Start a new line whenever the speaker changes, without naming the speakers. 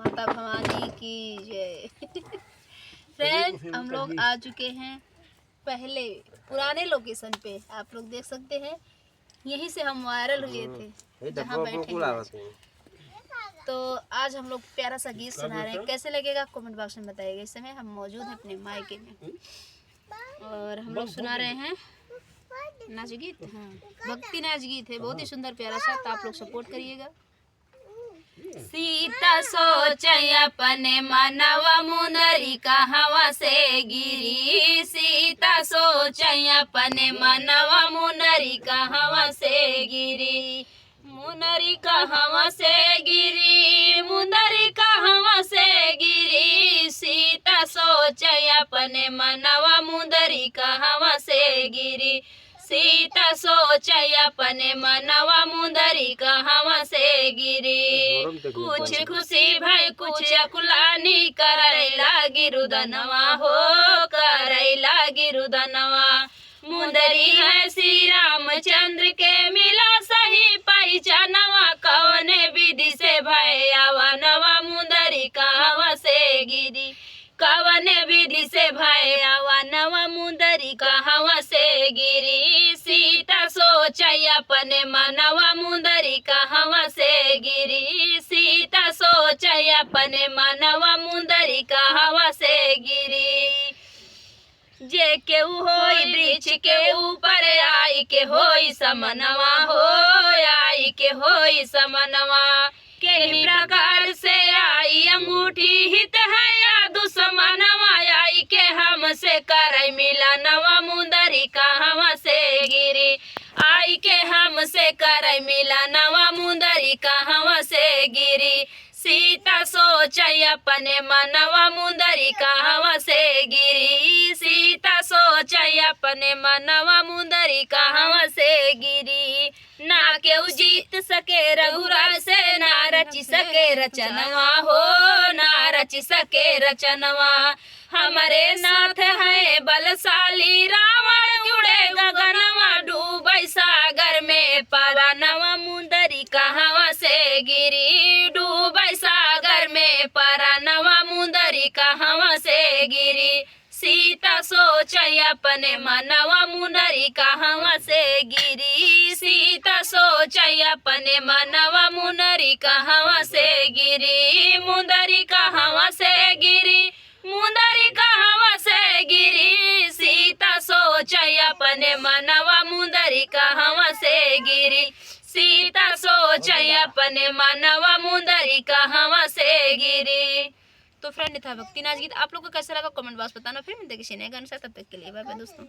माता भवानी की जय। फ्रेंड, हम लोग आ चुके हैं पहले पुराने लोकेशन पे। आप लोग देख सकते हैं, यहीं से हम वायरल हुए थे जहाँ बैठे हैं। तो आज हम लोग प्यारा सा गीत सुना रहे हैं, कैसे लगेगा कमेंट बॉक्स में बताइएगा। इस समय हम मौजूद हैं अपने मायके में और हम लोग सुना रहे हैं नाच गीत। हाँ, भक्ति नाच गीत है, बहुत ही सुंदर प्यारा सा। तो आप लोग सपोर्ट करिएगा। सीता सोचै अपने मनवा मुंदरी कहवा से गिरी। सीता सोचै अपने मनवा मुंदरी कहवा से गिरी। मुनरी कहवा से गिरी, मुंदरी कहवा से गिरी। सीता सोचै अपने मनवा मुंदरी कहवा से गिरी। सीता सोचै अपने मनवा मुंदरी कहवा से गिरी। कुछ खुशी भाई कुछ अकुलानी करई लागी रुदनवा हो, करई लागी रुदनवा। मुंदरी है श्री रामचंद्र के मिला सही पहचानवा। कवने विधि से भाई आवानवा मुंदरी कहवा से गिरी। कवने विधि से भाई आवानवा मुंदरी कहवा से गिरी। सीता सोचै अपने मनवा मुंदरी कहवा से गिरी। सीता सोचै अपने मनवा मुंदरी कहवा से गिरी। जे केहू होई वृक्ष के ऊपर आई के होई समनवा हो, आई के होई समनवा। केही प्रकार से आई अंगूठी हित है या दुश्मनवा। आई के हमसे करई मिलनवा मुंदरी कहवा से गिरी। आई के हमसे करई मिलनवा मुंदरी कहवा से गिरी। सीता सोचै अपने मनवा मुंदरी कहवा से गिरी। सीता सोचै अपने मनवा मुंदरी कहवा से गिरी। ना केहू जीत सके रघुराज से, ना रच सके रचनवा हो, ना रच सके रचनवा। हमारे नाथ है बलशाली रावण उड़े गगनवा। डूबै सागर में परानवा मुंदरी कहवा से गिरी। डूबै सागर में परानवा मुंदरी कहवा से गिरी। सीता सोचै अपने मनवा मुंदरी कहवा से गिरी। सीता सोचै अपने मनवा मुंदरी कहवा से गिरी। मुंदरी कहवा से गिरी, मुंदरी कहवा से गिरी। सीता सोचै अपने मनवा मुंदरी कहवा से गिरी। सीता सोचै अपने मनवा मुंदरी कहवा से गिरी। तो फ्रेंड, था भक्ति नाच गीत। आप लोग को कैसा लगा कमेंट बॉक्स बताना। फिर मिलते किसी नए गाने से, तब तक के लिए बाय बाय दोस्तों।